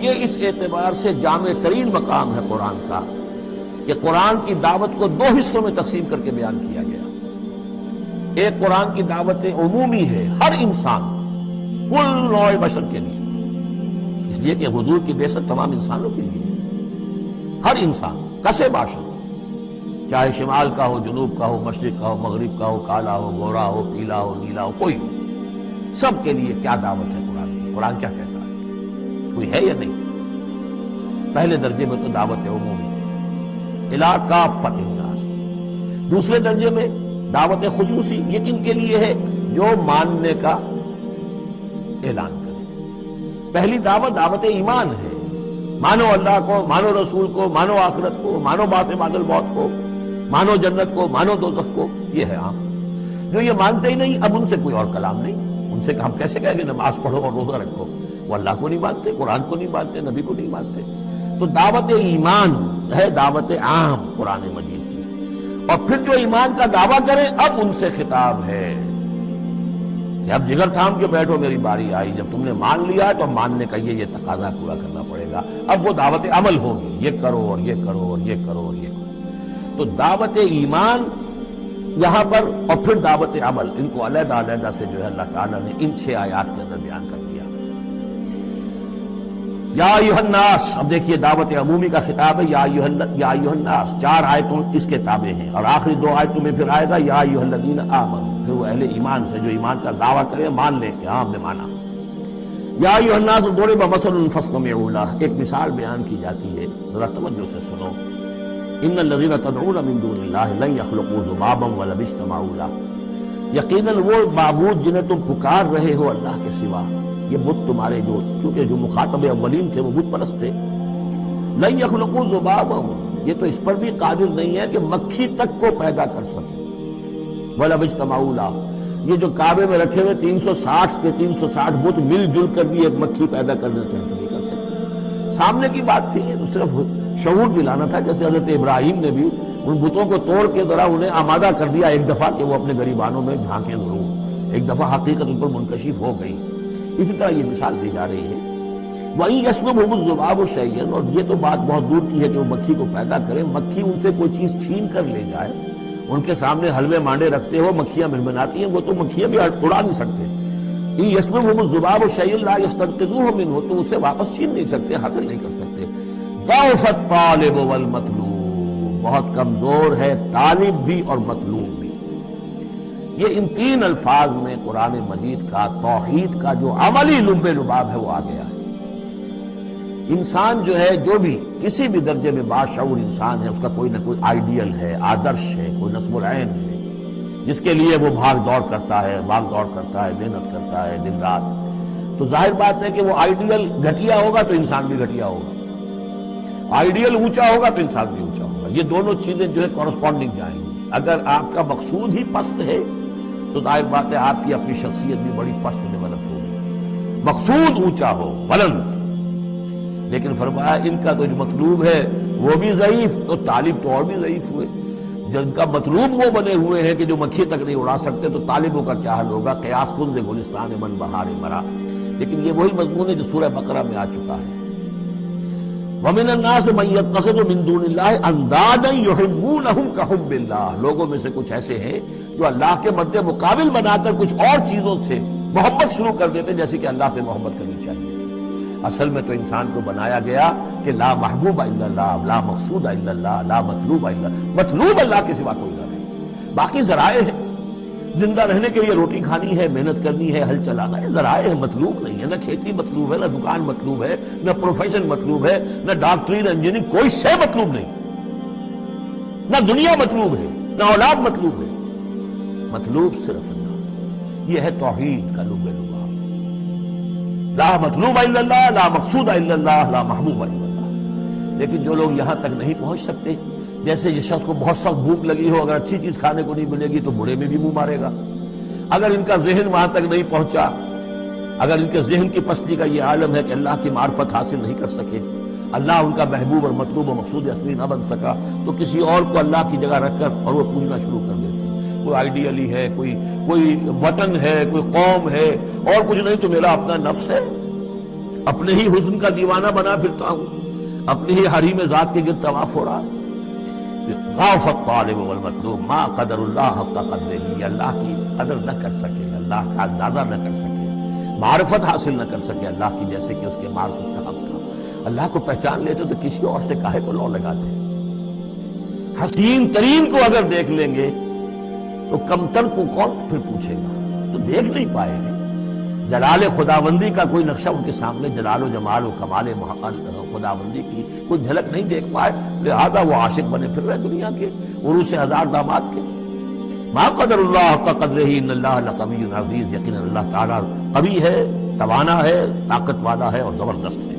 یہ اس اعتبار سے جامع ترین مقام ہے قرآن کا کہ قرآن کی دعوت کو دو حصوں میں تقسیم کر کے بیان کیا گیا۔ ایک قرآن کی دعوت عمومی ہے، ہر انسان، کل نوع بشر کے لیے، اس لیے کہ حضور کی بعثت تمام انسانوں کے لیے ہے۔ ہر انسان کسے باشد، چاہے شمال کا ہو، جنوب کا ہو، مشرق کا ہو، مغرب کا ہو، کالا ہو، گورا ہو، پیلا ہو، نیلا ہو، کوئی ہو، سب کے لیے کیا دعوت ہے قرآن کی؟ قرآن کیا کہتا ہے؟ کوئی ہے یا نہیں؟ پہلے درجے میں تو دعوت عمومی الی کافۃ الناس، دوسرے درجے میں دعوت خصوصی، یہ کن کے لیے ہے؟ جو ماننے کا اعلان کرے۔ پہلی دعوت دعوت ایمان ہے، مانو اللہ کو، مانو رسول کو، مانو آخرت کو، مانو بعث بعد الموت کو، مانو جنت کو، مانو دوزخ کو، یہ ہے عام۔ جو یہ مانتے ہی نہیں، اب ان سے کوئی اور کلام نہیں، ان سے ہم کیسے کہیں گے نماز پڑھو اور روزہ رکھو؟ وہ اللہ کو نہیں مانتے، قرآن کو نہیں مانتے، نبی کو نہیں مانتے۔ تو دعوت ایمان ہے دعوت عام قرآن مجید کی، اور پھر جو ایمان کا دعویٰ کریں اب ان سے خطاب ہے کہ اب جگر تھام کے بیٹھو، میری باری آئی، جب تم نے مان لیا ہے تو ماننے کا یہ تقاضا پورا کرنا پڑے گا۔ اب وہ دعوت عمل ہوگی، یہ کرو اور یہ کرو اور یہ کرو اور یہ کرو۔ تو دعوت ایمان یہاں پر، اور پھر دعوت عمل، ان کو علیحدہ علیحدہ سے جو ہے اللہ تعالیٰ نے ان 6 آیات کے اندر بیان کر دیا۔ یا ایھا الناس، اب دیکھیے دعوت عمومی کا خطاب ہے، یا ایھا الناس، 4 آیتوں اس کے تابع ہیں، اور آخری 2 آیتوں میں پھر آئے گا یا ایھا الذین آمنوا، پھر وہ اہل ایمان سے جو ایمان کا دعویٰ کرے مان لیں کہ ہاں ہم نے مانا۔ یا ایھا الناس ضرب مثل فاستمعوا لہ، ایک مثال بیان کی جاتی ہے، ذرا توجہ سے سنو۔ ان الذین تدعون من دون اللہ لن یخلقوا ذبابا ولو اجتمعوا لہ، یقیناً وہ معبود جنہیں تم پکار رہے ہو اللہ کے سوا، یہ بت تمہارے جو، چونکہ جو مخاطب اولین تھے وہ بت پرست تھے، لن یخلقوا ذبابا، یہ تو اس پر بھی قادر نہیں ہے کہ مکھی تک کو پیدا کر سکے، ولو اجتمعوا لہ، یہ جو کعبے میں رکھے ہوئے 360 کے 360 بت مل جل کر بھی ایک مکھی پیدا کرنا چاہتے نہیں کر سکتے۔ سامنے کی بات تھی، تو صرف شعور دلانا تھا، جیسے حضرت ابراہیم نے بھی ان بتوں کو توڑ کے ذرا انہیں آمادہ کر دیا ایک دفعہ کہ وہ اپنے گریبانوں میں جھانکیں ضرور، ایک دفعہ حقیقت ان پر منکشف ہو گئی۔ اسی طرح یہ مثال دی جا رہی ہے۔ وَإِن يَسْلُبْهُمُ الذُّبَابُ شَيْئًا، اور یہ تو بات بہت دور کی ہے کہ وہ مکھی کو پیدا کریں، مکھی ان سے کوئی چیز چھین کر لے جائے، ان کے سامنے حلوے مانڈے رکھتے ہو، مکھیاں منمناتی ہیں، وہ تو مکھیاں بھی اڑا نہیں سکتے۔ إِن يَسْلُبْهُمُ الذُّبَابُ شَيْئًا لَا يَسْتَنقِذُوهُ مِنْهُ، تو اسے واپس چھین نہیں سکتے، حاصل نہیں کر سکتے۔ ضعف الطالب والمطلوب، بہت کمزور ہے طالب بھی اور مطلوب بھی۔ یہ ان 3 الفاظ میں قرآن مجید کا توحید کا جو عملی لب لباب ہے وہ آ گیا ہے۔ انسان جو ہے، جو بھی کسی بھی درجے میں باشعور انسان ہے، اس کا کوئی نہ کوئی آئیڈیل ہے، آدرش ہے، کوئی نصب العین ہے جس کے لیے وہ بھاگ دوڑ کرتا ہے، محنت کرتا ہے دن رات۔ تو ظاہر بات ہے کہ وہ آئیڈیل گھٹیا ہوگا تو انسان بھی گھٹیا ہوگا، آئیڈیل اونچا ہوگا تو انسان بھی اونچا ہوگا۔ یہ دونوں چیزیں جو ہے کورسپونڈنگ جائیں گی۔ اگر آپ کا مقصود ہی پست ہے تو ظاہر بات ہے آپ کی اپنی شخصیت بھی بڑی پست ڈیولپ ہوگی۔ مقصود اونچا ہو، بلند، لیکن فرمایا ان کا تو جو مطلوب ہے وہ بھی ضعیف، تو طالب تو اور بھی ضعیف ہوئے۔ جن کا مطلوب وہ بنے ہوئے ہیں کہ جو مکھی تک نہیں اڑا سکتے، تو طالبوں کا کیا حل ہوگا؟ قیاس کن سے گلستان من بہار مرا۔ لیکن یہ وہی مضمون ہے جو سورہ بقرہ میں آ چکا ہے۔ وَمِنَ النَّاسِ مَن يَتَّخِذُ مِن دُونِ اللَّهِ أَندَادًا يُحِبُّونَهُمْ كَحُبِّ اللَّهِ، لوگوں میں سے کچھ ایسے ہیں جو اللہ کے مد مقابل بنا کر کچھ اور چیزوں سے محبت شروع کر دیتے جیسے کہ اللہ سے محبت کرنی چاہیے تھی۔ اصل میں تو انسان کو بنایا گیا کہ لا محبوب الا اللہ، لا مقصود الا اللہ، لا مطلوب الا اللہ، مطلوب اللہ کے سوا کوئی نہ رہے۔ باقی ذرائع ہیں، زندہ رہنے کے لیے روٹی کھانی ہے، محنت کرنی ہے، ہل چلانا ہے، ذرائع ہے، مطلوب نہیں ہے۔ نہ کھیتی مطلوب ہے، نہ دکان مطلوب ہے، نہ پروفیشن مطلوب ہے، نہ ڈاکٹری، نہ انجینئرنگ، کوئی شے مطلوب نہیں، نہ دنیا مطلوب ہے، نہ اولاد مطلوب ہے، مطلوب صرف اللہ۔ یہ ہے توحید کا لب لباب، لا مطلوب الا اللہ، لا مقصود الا اللہ، لا محبوب الا اللہ۔ لیکن جو لوگ یہاں تک نہیں پہنچ سکتے، جیسے جس شخص کو بہت سخت بھوک لگی ہو، اگر اچھی چیز کھانے کو نہیں ملے گی تو برے میں بھی منہ مارے گا۔ اگر ان کا ذہن وہاں تک نہیں پہنچا، اگر ان کے ذہن کی پستی کا یہ عالم ہے کہ اللہ کی معرفت حاصل نہیں کر سکے، اللہ ان کا محبوب اور مطلوب اور مقصود اصلی نہ بن سکا، تو کسی اور کو اللہ کی جگہ رکھ کر اور وہ پوجنا شروع کر دیتے ہیں۔ کوئی آئیڈیلی ہے، کوئی وطن ہے، کوئی قوم ہے، اور کچھ نہیں تو میرا اپنا نفس ہے۔ اپنے ہی حسن کا دیوانہ بنا پھرتا ہوں، اپنے ہی حریم ذات کے گرد طواف ہو رہا ہے۔ غاف الطالب والمطلوب ما قدر اللہ حق قدرہ، یہ اللہ کی قدر نہ کر سکے، اللہ کا اندازہ نہ کر سکے، معرفت حاصل نہ کر سکے اللہ کی، جیسے کہ اس کے معرفت کا حق تھا۔ اللہ کو پہچان لیتے تو کسی اور سے کاہے کو لو لگاتے؟ حسین ترین کو اگر دیکھ لیں گے تو کمتر کو کون پھر پوچھے گا؟ تو دیکھ نہیں پائیں گے جلال خداوندی کا کوئی نقشہ ان کے سامنے، جلال و جمال و کمال خداوندی کی کوئی جھلک نہیں دیکھ پائے، لہذا وہ عاشق بنے پھر رہے دنیا کے عروس ہزار داماد کے۔ ما قدر اللہ حق قدرہ ان اللہ لقوی عزیز، یقینا اللہ تعالیٰ قوی ہے، توانا ہے، طاقت والا ہے اور زبردست ہے۔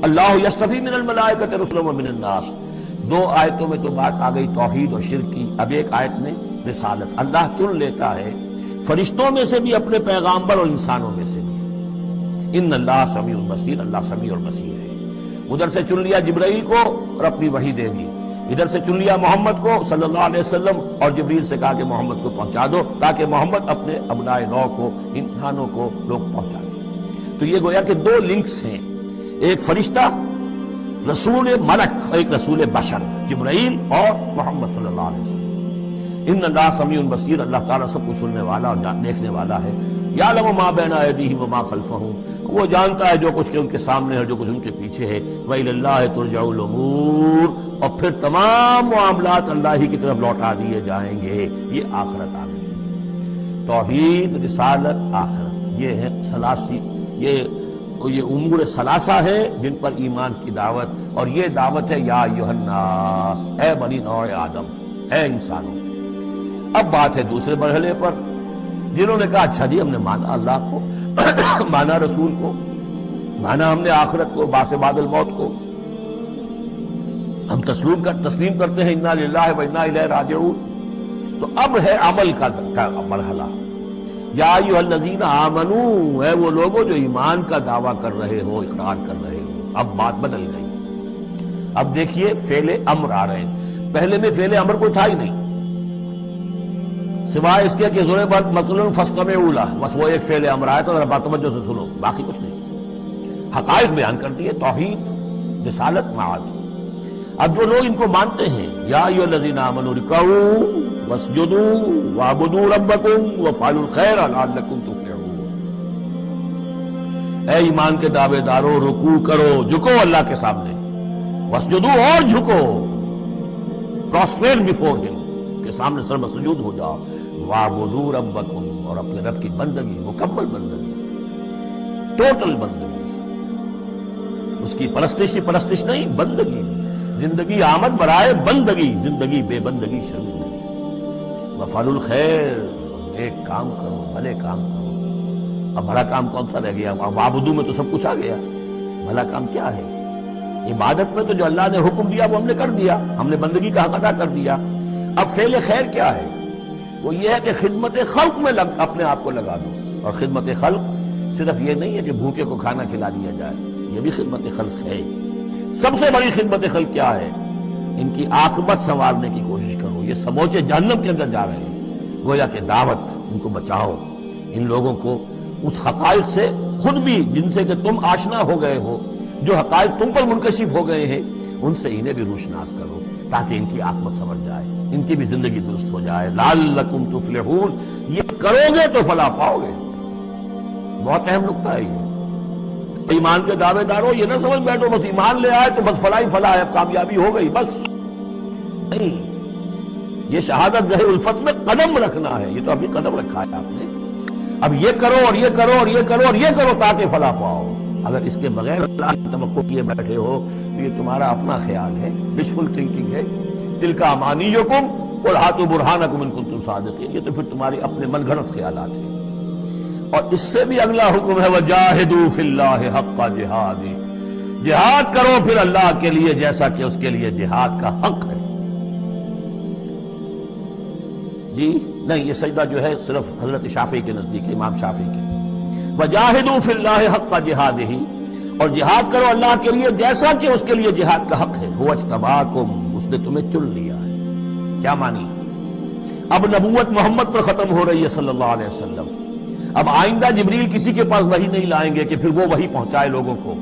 اللہ یصطفی من الملائکۃ رسلا ومن الناس، دو آیتوں میں تو بات آ گئی توحید اور شرک کی، اب ایک آیت میں رسالت، اللہ چن لیتا ہے فرشتوں میں سے بھی اپنے پیغامبر اور انسانوں میں سے بھی۔ ان اللہ سمیع بصیر، اللہ سمیع اور بصیر ہے۔ ادھر سے چن لیا جبرائیل کو اور اپنی وحی دے دی، ادھر سے چن لیا محمد کو صلی اللہ علیہ وسلم اور جبریل سے کہا کہ محمد کو پہنچا دو تاکہ محمد اپنے ابنائے نو کو، انسانوں کو لوگ پہنچا دیں۔ تو یہ گویا کہ دو لنکس ہیں، ایک فرشتہ رسول ملک اور ایک رسول بشر، جبرائیل اور محمد صلی اللہ علیہ وسلم۔ ان اللہ سمیع بصیر، اللہ تعالیٰ سب کو سننے والا اور دیکھنے والا ہے۔ یعلم ما بین ایدیہم وما خلفہم، وہ جانتا ہے جو کچھ ان کے سامنے ہے، جو کچھ ان کے پیچھے ہے۔ وإلی اللہ ترجع الامور، اور پھر تمام معاملات اللہ ہی کی طرف لوٹا دیے جائیں گے۔ یہ آخرت آ گئی، توحید، رسالت، آخرت، یہ ہے ثلاثی، یہ امور ثلاثہ ہے جن پر ایمان کی دعوت، اور یہ دعوت ہے یا ایھا الناس، اے بنی نوع آدم، اے انسانوں۔ اب بات ہے دوسرے مرحلے پر، جنہوں نے کہا اچھا جی ہم نے مانا اللہ کو، مانا رسول کو، مانا ہم نے آخرت کو، بعث بعد الموت کو، ہم تسلیم کرتے ہیں انا للہ و انا الیہ راجعون۔ تو اب ہے عمل کا مرحلہ، یا ایھا الذین آمنوا، اے وہ لوگوں جو ایمان کا دعویٰ کر رہے ہو، اقرار کر رہے ہو۔ اب بات بدل گئی، اب دیکھیے فعل امر آ رہے ہیں، پہلے میں فعل امر کوئی تھا ہی نہیں سوائے اس کے کہ ضربت مثلا فاستمعوا لہ، بس وہ ایک فعل امر آیا تھا، ذرا توجہ سے سنو، باقی کچھ نہیں، حقائق بیان کر دیے، توحید، رسالت، معاد۔ اب جو لوگ ان کو مانتے ہیں، یا ایھا الذین آمنوا ارکعوا واسجدوا واعبدوا ربکم وافعلوا الخیر لعلکم تفلحون، اے ایمان کے دعوے دارو، رکوع کرو، جھکو اللہ کے سامنے، واسجدوا، اور جھکو، پروسٹریٹ بیفور ہم، اس کے سامنے سر مسجود ہو جاؤ، وَاعْبُدُوا رَبَّكُمْ، اور اپنے رب کی بندگی، مکمل بندگی، ٹوٹل بندگی، اس کی پرستش نہیں، بندگی، زندگی آمد برائے بندگی، زندگی بے بندگی شرمندگی۔ وَافْعَلُوا الْخَيْرَ، نیک کام کرو، بھلے کام کرو۔ اب بھلا کام کون سا رہ گیا؟ وَاعْبُدُوا میں تو سب کچھ آ گیا، بھلا کام کیا ہے؟ عبادت میں تو جو اللہ نے حکم دیا وہ ہم نے کر دیا، ہم نے بندگی کا حق ادا کر دیا۔ اب فعل خیر کیا ہے؟ وہ یہ ہے کہ خدمت خلق میں اپنے آپ کو لگا دو، اور خدمت خلق صرف یہ نہیں ہے کہ بھوکے کو کھانا کھلا دیا جائے، یہ بھی خدمت خلق ہے۔ سب سے بڑی خدمت خلق کیا ہے؟ ان کی عاقبت سنوارنے کی کوشش کرو، یہ سموچے جہنم کے اندر جا رہے ہیں، گویا کہ دعوت، ان کو بچاؤ، ان لوگوں کو اس حقائق سے، خود بھی جن سے کہ تم آشنا ہو گئے ہو، جو حقائق تم پر منکشف ہو گئے ہیں، ان سے انہیں بھی روشناس کرو تاکہ ان کی عاقبت سنور جائے، ان کی بھی زندگی درست ہو جائے۔ لعلکم تفلحون، یہ کرو گے تو فلاح پاؤ گے۔ بہت اہم نکتہ ہے یہ۔ ایمان کے دعوے دارو، یہ نہ سمجھ بیٹھو بس ایمان لے آئے تو بس فلاح ہی فلاح ہے، اب کامیابی ہو گئی، بس نہیں، یہ شہادت گاہ الفت میں قدم رکھنا ہے، یہ تو ابھی قدم رکھا ہے آپ نے، اب یہ کرو اور یہ کرو اور یہ کرو اور یہ کرو تاکہ فلاح پاؤ۔ اگر اس کے بغیر اللہ کی توقع کیے بیٹھے ہو تو یہ تمہارا اپنا خیال ہے، وشفل تھنکنگ ہے۔ تلک امانیکم قل ہاتوا برہانکم ان کنتم صادقین، یہ تو پھر تمہارے اپنے من گھڑت خیالات ہیں۔ اور اس سے بھی اگلا حکم ہے وجاہدوا فی اللہ حق جہادہ، جہاد کرو پھر اللہ کے لیے جیسا کہ اس کے لیے جہاد کا حق ہے۔ جی نہیں، یہ سجدہ جو ہے صرف حضرت شافعی کے نزدیک ہے، امام شافعی کے۔ وجاہدوا فی اللہ حق جہادہ، اور جہاد کرو اللہ کے لیے جیسا کہ اس کے لیے جہاد کا حق ہے۔ هو اجتباکم، اس نے تمہیں چن لیا ہے۔ کیا مانی؟ اب نبوت محمد پر ختم ہو رہی ہے صلی اللہ علیہ وسلم، اب آئندہ جبریل کسی کے پاس وحی نہیں لائیں گے کہ پھر وہ وحی پہنچائے لوگوں کو.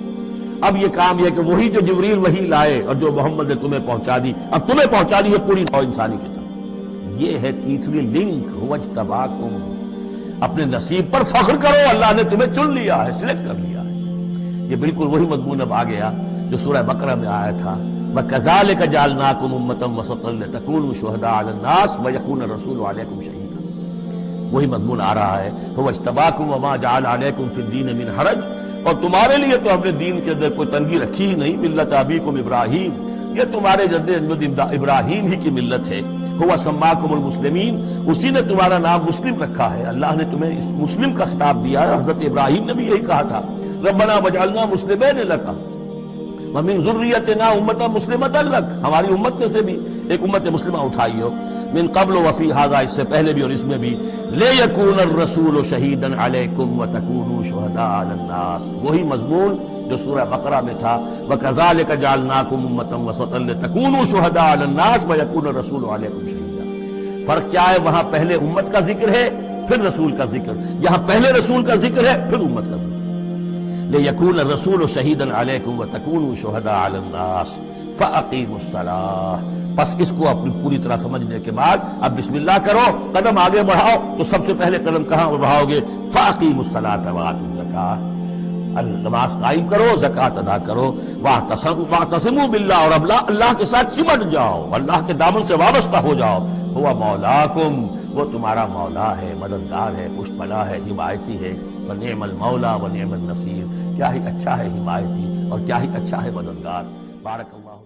اب یہ کام یہ کہ وہی جو جبریل وحی لائے اور جو محمد نے تمہیں پہنچا دی اب تمہیں پہنچانی ہے پوری نوع انسانی کی طرف. یہ ہے تیسری لنک هو اجتباکم. اپنے نصیب پر فخر کرو، اللہ نے تمہیں چن لیا ہے، سلیکٹ کر لیا ہے. یہ بالکل وہی مضمون اب آ گیا جو سورہ بقرہ میں آیا تھا، وَكَذَلِكَ جَعَلْنَاكُمْ أُمَّةً وَسَطًا لِتَكُونُوا شُهَدَاءَ عَلَى النَّاسِ وَيَكُونَ الرَّسُولُ عَلَيْكُمْ شَهِيدًا. وہی مضمون آ رہا ہے، هُوَ اجْتَبَاكُمْ وَمَا جَعَلَ عَلَيْكُمْ فِي الدِّينِ مِنْ حَرَجٍ. اور تمہارے لیے تو ہم نے دین کے اندر کوئی تنگی رکھی ہی نہیں. ملت ابیکم ابراہیم، یہ تمہارے جد ابراہیم ہی کی ملت ہے. هُوَ سَمَّاكُمُ الْمُسْلِمِينَ، اسی نے تمہارا نام مسلم رکھا ہے. اللہ نے تمہیں اس مسلم کا خطاب دیا ہے. حضرت ابراہیم نے بھی یہی کہا تھا، ربنا وجعلنا مسلمین لک ومن ذریتنا امۃ مسلمۃ لک. ہماری امت میں سے بھی ایک امت مسلمہ اٹھائی ہو. من قبل وفی ھذا، اس سے پہلے بھی اور اس میں بھی. لیکون الرسول شہیدا علیکم وتکونوا شہداء علی الناس. وہی مضمون جو سورہ بقرہ میں تھا، وکذالک جعلناکم امۃ وسطا لتکونوا شہداء علی الناس ویکون الرسول علیکم شہیدا. فرق کیا ہے؟ وہاں پہلے امت کا ذکر ہے پھر رسول کا ذکر، یہاں پہلے رسول کا ذکر ہے پھر امت کا ذکر. لِيَكُونَ الرَّسُولُ شَهِيدًا عَلَيْكُمْ وَتَكُونُوا شُهَدَاءَ عَلَى النَّاسِ فَأَقِيمُوا الصَّلَاةَ. بس اس کو اپنی پوری طرح سمجھنے کے بعد اب بسم اللہ کرو، قدم آگے بڑھاؤ. تو سب سے پہلے قدم کہاں بڑھاؤ گے؟ فَأَقِيمُوا الصَّلَاةَ وَآتُوا الزَّكَاةَ. نماز قائم کرو، زکوٰۃ ادا کرو. وَاعْتَصِمُوا بِاللَّهِ، اور اب اللہ کے ساتھ چمٹ جاؤ، اللہ کے دامن سے وابستہ ہو جاؤ. هُوَ مَوْلَاكُمْ، وہ تمہارا مولا ہے، مددگار ہے، پشت پناہ ہے، حمایتی ہے. فَنِعْمَ الْمَوْلَىٰ وَنِعْمَ النَّصِيرُ. کیا ہی اچھا ہے حمایتی اور کیا ہی اچھا ہے مددگار. بارک اللہ.